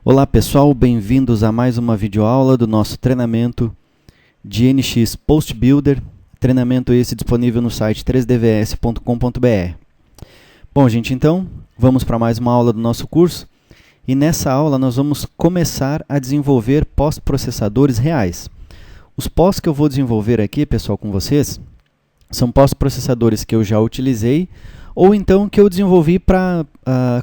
Olá pessoal, bem-vindos a mais uma videoaula do nosso treinamento de NX Post Builder, treinamento esse disponível no site 3dvs.com.br. Bom gente, então vamos para mais uma aula do nosso curso e nessa aula nós vamos começar a desenvolver pós-processadores reais. Os pós que eu vou desenvolver aqui, pessoal, com vocês, são pós-processadores que eu já utilizei ou então que eu desenvolvi para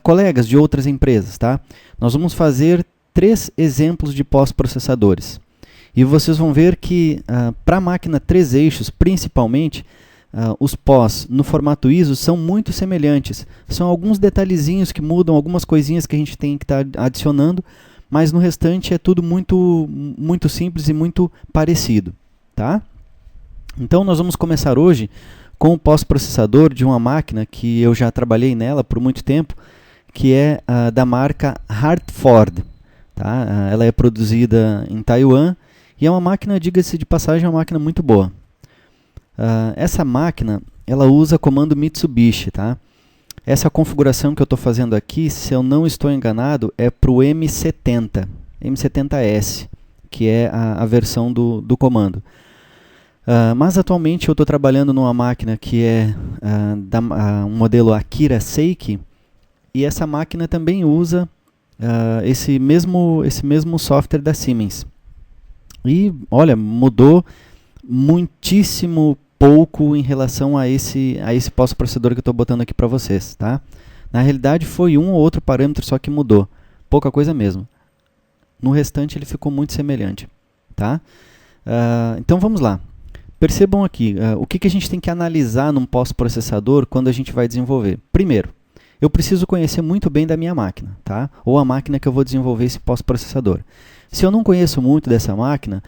colegas de outras empresas, tá? Nós vamos fazer 3 exemplos de pós-processadores. E vocês vão ver que para a máquina 3 eixos, principalmente, os pós no formato ISO são muito semelhantes. São alguns detalhezinhos que mudam, algumas coisinhas que a gente tem que estar adicionando, mas no restante é tudo muito simples e muito parecido, tá? Então nós vamos começar hoje com o pós-processador de uma máquina que eu já trabalhei nela por muito tempo, que é da marca Hartford. Tá? Ela é produzida em Taiwan e é uma máquina, diga-se de passagem, é uma máquina muito boa. Essa máquina ela usa comando Mitsubishi. Tá? Essa configuração que eu estou fazendo aqui, se eu não estou enganado, é para o M70, M70S, que é a versão do comando. Mas atualmente eu estou trabalhando numa máquina que é um modelo Akira Seiki, e essa máquina também usa esse mesmo software da Siemens. E olha, mudou muitíssimo pouco em relação a esse pós-processador que eu estou botando aqui para vocês. Tá? Na realidade foi um ou outro parâmetro só que mudou, pouca coisa mesmo. No restante ele ficou muito semelhante. Tá? Então vamos lá. Percebam aqui, o que a gente tem que analisar num pós-processador quando a gente vai desenvolver. Primeiro, eu preciso conhecer muito bem da minha máquina, tá? Ou a máquina que eu vou desenvolver esse pós-processador. Se eu não conheço muito dessa máquina,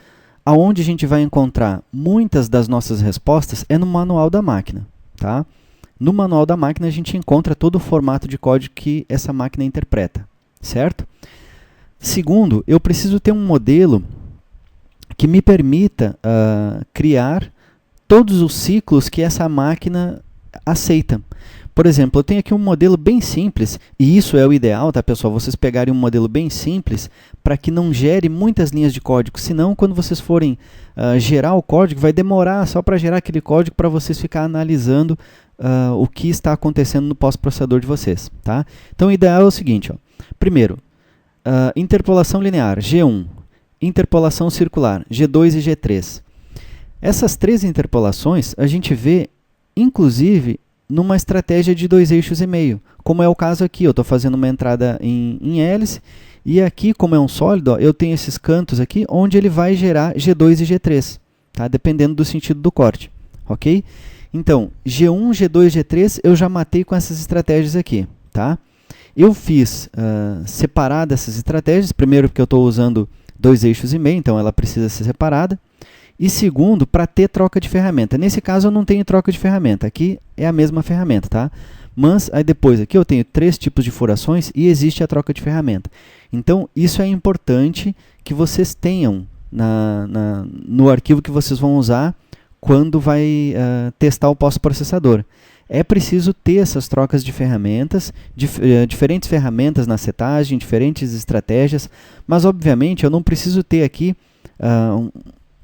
aonde a gente vai encontrar muitas das nossas respostas é no manual da máquina. Tá? No manual da máquina a gente encontra todo o formato de código que essa máquina interpreta, certo? Segundo, eu preciso ter um modelo que me permita criar todos os ciclos que essa máquina aceita. Por exemplo, eu tenho aqui um modelo bem simples, e isso é o ideal, tá, pessoal? Vocês pegarem um modelo bem simples para que não gere muitas linhas de código, senão quando vocês forem gerar o código, vai demorar só para gerar aquele código para vocês ficar analisando o que está acontecendo no pós-processador de vocês. Tá? Então o ideal é o seguinte, ó. Primeiro, interpolação linear, G1. Interpolação circular, G2 e G3. Essas 3 interpolações a gente vê, inclusive, numa estratégia de 2 eixos e meio, como é o caso aqui. Eu estou fazendo uma entrada em hélice, e aqui, como é um sólido, ó, eu tenho esses cantos aqui, onde ele vai gerar G2 e G3, tá? Dependendo do sentido do corte. Ok? Então, G1, G2 e G3 eu já matei com essas estratégias aqui. Tá? Eu fiz separado essas estratégias, primeiro porque eu estou usando 2 eixos e meio, então ela precisa ser separada. E segundo, para ter troca de ferramenta. Nesse caso eu não tenho troca de ferramenta, aqui é a mesma ferramenta, tá? Mas aí depois aqui eu tenho 3 tipos de furações e existe a troca de ferramenta. Então isso é importante que vocês tenham no arquivo que vocês vão usar quando vai testar o pós-processador. É preciso ter essas trocas de ferramentas, diferentes ferramentas na setagem, diferentes estratégias, mas obviamente eu não preciso ter aqui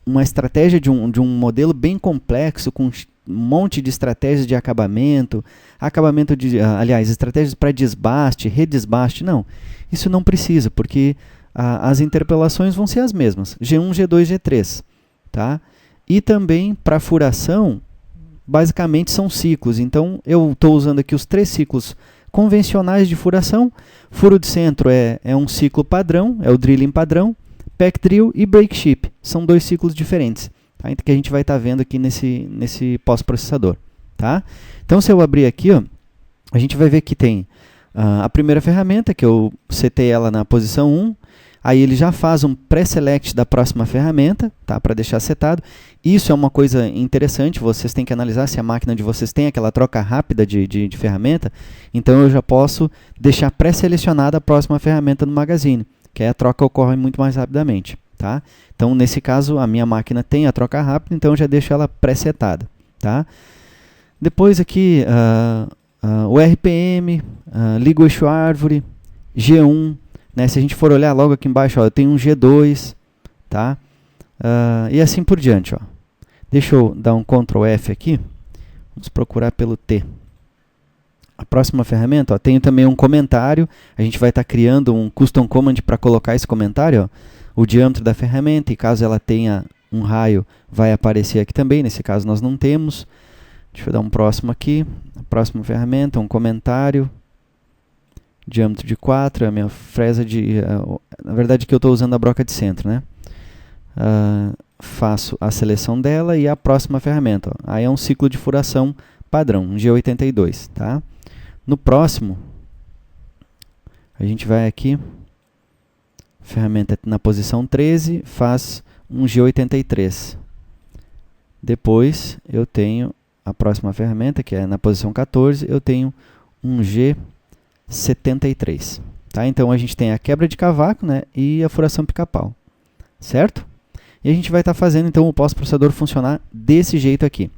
uma estratégia de um modelo bem complexo, com um monte de estratégias de acabamento estratégias para desbaste, redesbaste, não. Isso não precisa, porque as interpolações vão ser as mesmas, G1, G2, G3. Tá? E também para furação, basicamente são ciclos, então eu estou usando aqui os 3 ciclos convencionais de furação. Furo de centro é um ciclo padrão, é o drilling padrão, pack drill e break ship, são 2 ciclos diferentes, tá? Que a gente vai estar vendo aqui nesse pós-processador. Tá? Então se eu abrir aqui, ó, a gente vai ver que tem a primeira ferramenta, que eu setei ela na posição 1, aí ele já faz um pré-select da próxima ferramenta, tá? Para deixar setado. Isso é uma coisa interessante, vocês têm que analisar se a máquina de vocês tem aquela troca rápida de ferramenta, então eu já posso deixar pré-selecionada a próxima ferramenta no Magazine, que aí a troca ocorre muito mais rapidamente. Tá? Então, nesse caso, a minha máquina tem a troca rápida, então eu já deixo ela pré-setada. Tá? Depois aqui, o RPM, liga o eixo árvore, G1, né? Se a gente for olhar logo aqui embaixo, ó, eu tenho um G2, tá? E assim por diante, ó. Deixa eu dar um Ctrl F aqui. Vamos procurar pelo T. A próxima ferramenta, ó, tenho também um comentário. A gente vai estar criando um custom command para colocar esse comentário, ó, o diâmetro da ferramenta, e caso ela tenha um raio, vai aparecer aqui também. Nesse caso nós não temos. Deixa eu dar um próximo aqui. A próxima ferramenta, um comentário. Diâmetro de 4, a minha fresa de... na verdade aqui eu estou usando a broca de centro, né? Faço a seleção dela e a próxima ferramenta, ó. Aí é um ciclo de furação padrão, um G82, tá? No próximo, a gente vai aqui, ferramenta na posição 13, faz um G83. Depois eu tenho a próxima ferramenta, que é na posição 14, eu tenho um G73. Tá? Então a gente tem a quebra de cavaco, né, e a furação pica-pau, certo? E a gente vai estar fazendo então o pós-processador funcionar desse jeito aqui.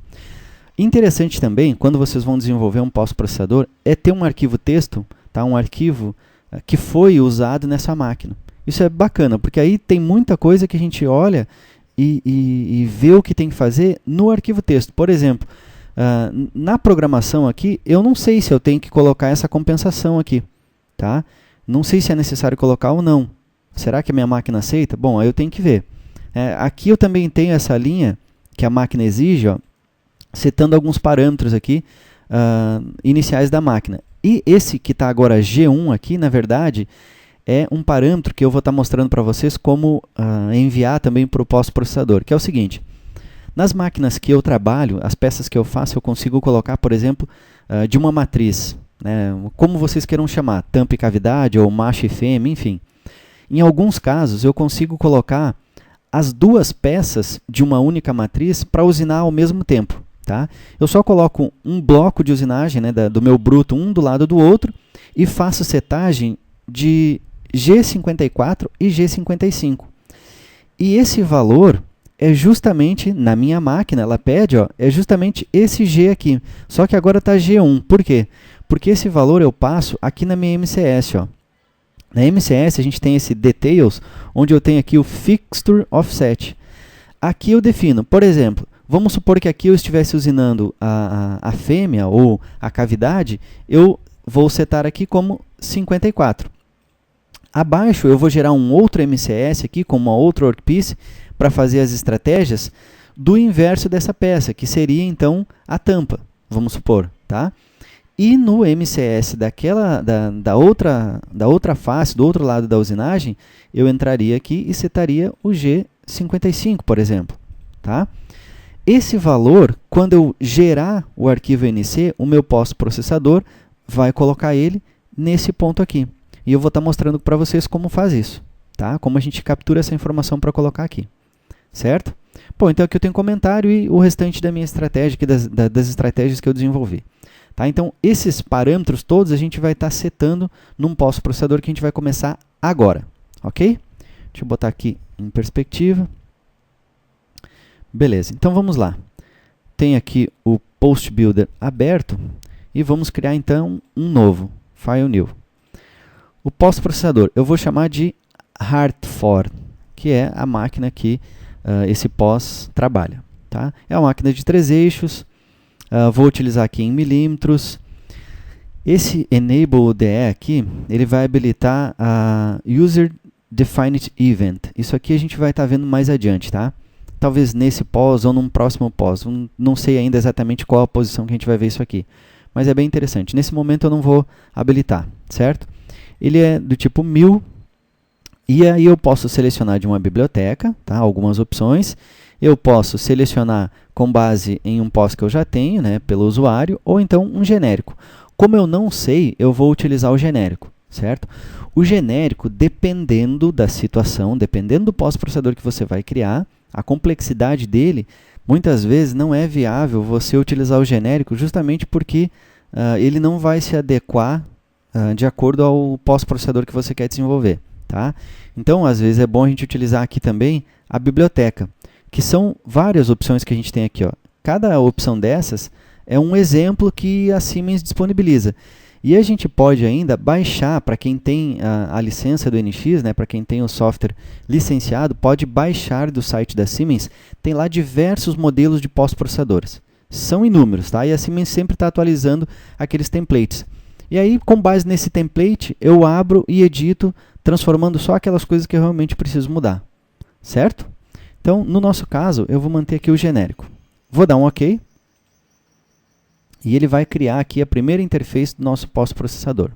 Interessante também, quando vocês vão desenvolver um pós-processador, é ter um arquivo texto, tá? Um arquivo que foi usado nessa máquina. Isso é bacana, porque aí tem muita coisa que a gente olha e vê o que tem que fazer no arquivo texto. Por exemplo, na programação aqui, eu não sei se eu tenho que colocar essa compensação aqui. Tá? Não sei se é necessário colocar ou não. Será que a minha máquina aceita? Bom, aí eu tenho que ver. Aqui eu também tenho essa linha que a máquina exige, ó, setando alguns parâmetros aqui iniciais da máquina. E esse que está agora G1 aqui, na verdade, é um parâmetro que eu vou estar mostrando para vocês como enviar também para o pós-processador, que é o seguinte. Nas máquinas que eu trabalho, as peças que eu faço, eu consigo colocar, por exemplo, de uma matriz, né, como vocês queiram chamar, tampa e cavidade, ou macho e fêmea, enfim. Em alguns casos, eu consigo colocar as duas peças de uma única matriz para usinar ao mesmo tempo. Tá? Eu só coloco um bloco de usinagem, né, do meu bruto, um do lado do outro, e faço setagem de G54 e G55. E esse valor é justamente, na minha máquina, ela pede, ó, é justamente esse G aqui. Só que agora está G1. Por quê? Porque esse valor eu passo aqui na minha MCS. Ó. Na MCS a gente tem esse Details, onde eu tenho aqui o Fixture Offset. Aqui eu defino, por exemplo, vamos supor que aqui eu estivesse usinando a fêmea ou a cavidade, eu vou setar aqui como 54. Abaixo eu vou gerar um outro MCS aqui, com uma outra workpiece, para fazer as estratégias do inverso dessa peça, que seria então a tampa, vamos supor. Tá? E no MCS da outra face, do outro lado da usinagem, eu entraria aqui e setaria o G55, por exemplo. Tá? Esse valor, quando eu gerar o arquivo NC, o meu pós-processador vai colocar ele nesse ponto aqui. E eu vou estar mostrando para vocês como faz isso. Tá? Como a gente captura essa informação para colocar aqui. Certo? Bom, então aqui eu tenho um comentário e o restante da minha estratégia, aqui das estratégias que eu desenvolvi. Tá? Então, esses parâmetros todos a gente vai estar setando num pós-processador que a gente vai começar agora. Ok? Deixa eu botar aqui em perspectiva. Beleza, então vamos lá. Tem aqui o Post Builder aberto e vamos criar então um novo, File New. O pós-processador eu vou chamar de Hard4, que é a máquina que esse pós trabalha. Tá? É uma máquina de 3 eixos. Vou utilizar aqui em milímetros. Esse Enable DE aqui, ele vai habilitar a User Defined Event. Isso aqui a gente vai estar vendo mais adiante, tá? Talvez nesse pós ou num próximo pós. Não sei ainda exatamente qual a posição que a gente vai ver isso aqui. Mas é bem interessante. Nesse momento eu não vou habilitar, certo? Ele é do tipo 1000. E aí eu posso selecionar de uma biblioteca, tá? Algumas opções. Eu posso selecionar com base em um pós que eu já tenho, né, pelo usuário, ou então um genérico. Como eu não sei, eu vou utilizar o genérico, certo? O genérico, dependendo da situação, dependendo do pós-processador que você vai criar, a complexidade dele, muitas vezes não é viável você utilizar o genérico justamente porque ele não vai se adequar de acordo ao pós-processador que você quer desenvolver. Tá? Então, às vezes é bom a gente utilizar aqui também a biblioteca, que são várias opções que a gente tem aqui. Ó. Cada opção dessas é um exemplo que a Siemens disponibiliza. E a gente pode ainda baixar, para quem tem a licença do NX, né, para quem tem o software licenciado, pode baixar do site da Siemens, tem lá diversos modelos de pós-processadores. São inúmeros, tá? E a Siemens sempre está atualizando aqueles templates. E aí, com base nesse template, eu abro e edito, transformando só aquelas coisas que eu realmente preciso mudar. Certo? Então, no nosso caso, eu vou manter aqui o genérico. Vou dar um OK. E ele vai criar aqui a primeira interface do nosso pós-processador.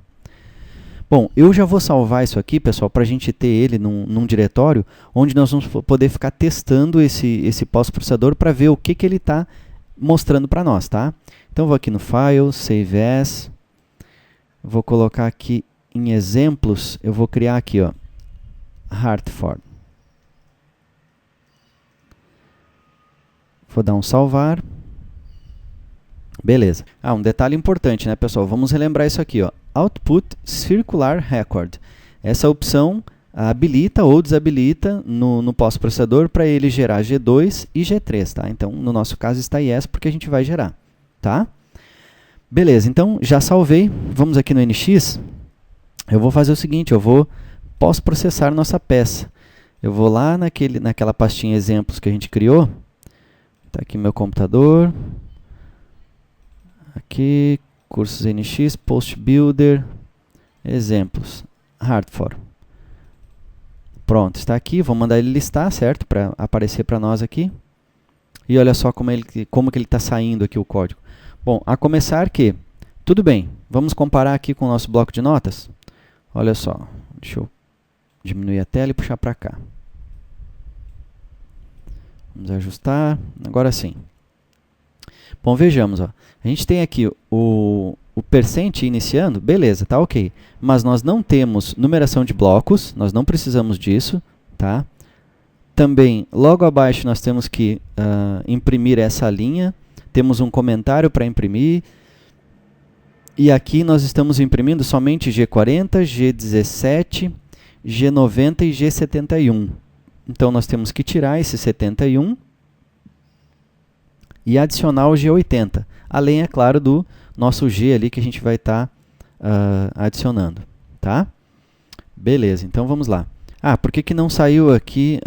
Bom, eu já vou salvar isso aqui, pessoal, para a gente ter ele num diretório, onde nós vamos poder ficar testando esse pós-processador para ver o que ele está mostrando para nós, tá? Então, vou aqui no File, Save As, vou colocar aqui em exemplos, eu vou criar aqui, ó, Hartford. Vou dar um salvar. Beleza. Um detalhe importante, né, pessoal? Vamos relembrar isso aqui, ó. Output Circular Record. Essa opção habilita ou desabilita no pós-processador para ele gerar G2 e G3, tá? Então, no nosso caso está Yes porque a gente vai gerar, tá? Beleza, então já salvei. Vamos aqui no NX. Eu vou fazer o seguinte, eu vou pós-processar nossa peça. Eu vou lá naquela pastinha exemplos que a gente criou. Está aqui meu computador. Aqui, cursos NX, Post Builder, exemplos, Hartford. Pronto, está aqui, vou mandar ele listar, certo? Para aparecer para nós aqui. E olha só como que ele está saindo aqui o código. Bom, a começar que, tudo bem, vamos comparar aqui com o nosso bloco de notas. Olha só, deixa eu diminuir a tela e puxar para cá. Vamos ajustar, agora sim. Bom, vejamos, ó. A gente tem aqui o percent iniciando, beleza, tá ok. Mas nós não temos numeração de blocos, nós não precisamos disso, tá? Também, logo abaixo, nós temos que imprimir essa linha. Temos um comentário para imprimir. E aqui nós estamos imprimindo somente G40, G17, G90 e G71. Então, nós temos que tirar esse 71 e adicionar o G80. Além, é claro, do nosso G ali que a gente vai estar adicionando. Tá? Beleza, então vamos lá. Por que não saiu aqui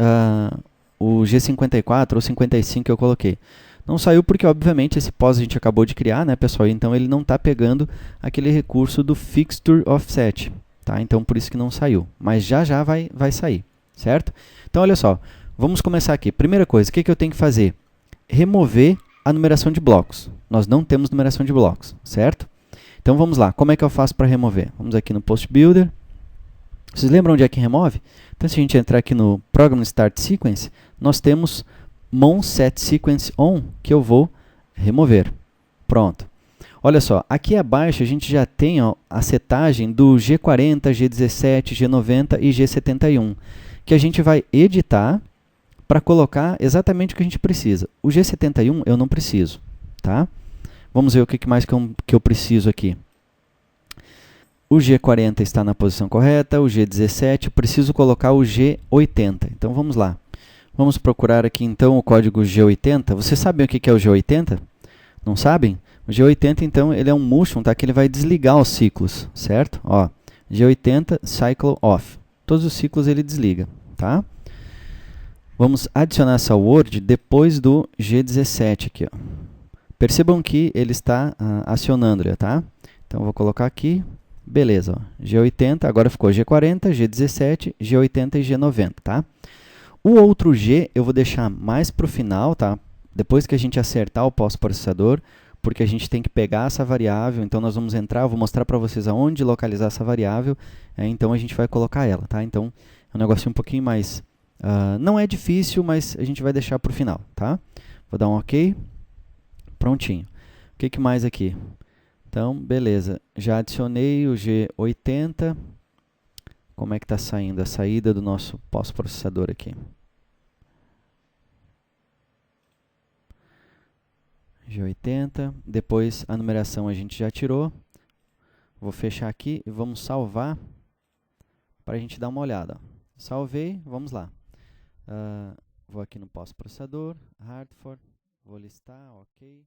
o G54 ou 55 que eu coloquei? Não saiu porque, obviamente, esse pós a gente acabou de criar, né, pessoal? Então, ele não está pegando aquele recurso do Fixture Offset. Tá? Então, por isso que não saiu. Mas já vai sair, certo? Então, olha só. Vamos começar aqui. Primeira coisa, o que eu tenho que fazer? Remover a numeração de blocos. Nós não temos numeração de blocos, certo? Então, vamos lá. Como é que eu faço para remover? Vamos aqui no Post Builder. Vocês lembram onde é que remove? Então, se a gente entrar aqui no Program Start Sequence, nós temos Mon Set Sequence On, que eu vou remover. Pronto. Olha só, aqui abaixo a gente já tem a setagem do G40, G17, G90 e G71, que a gente vai editar para colocar exatamente o que a gente precisa. O G71 eu não preciso, tá? Vamos ver o que mais que eu preciso aqui. O G40 está na posição correta, o G17, preciso colocar o G80. Então, vamos lá. Vamos procurar aqui, então, o código G80. Vocês sabem o que é o G80? Não sabem? O G80, então, ele é um motion, tá? Que ele vai desligar os ciclos, certo? Ó, G80, Cycle Off. Todos os ciclos ele desliga, tá? Vamos adicionar essa word depois do G17 aqui, ó. Percebam que ele está acionando, tá? Então, eu vou colocar aqui. Beleza, ó. G80, agora ficou G40, G17, G80 e G90, tá? O outro G eu vou deixar mais para o final, tá? Depois que a gente acertar o pós-processador, porque a gente tem que pegar essa variável, então nós vamos entrar, eu vou mostrar para vocês aonde localizar essa variável, então a gente vai colocar ela, tá? Então, é um negocinho um pouquinho mais... não é difícil, mas a gente vai deixar para o final, tá? Vou dar um OK. Prontinho. O que mais aqui? Então, beleza. Já adicionei o G80. Como é que está saindo a saída do nosso pós-processador aqui? G80. Depois, a numeração a gente já tirou. Vou fechar aqui e vamos salvar para a gente dar uma olhada. Salvei, vamos lá. Vou aqui no pós-processador, Hartford, vou listar, OK.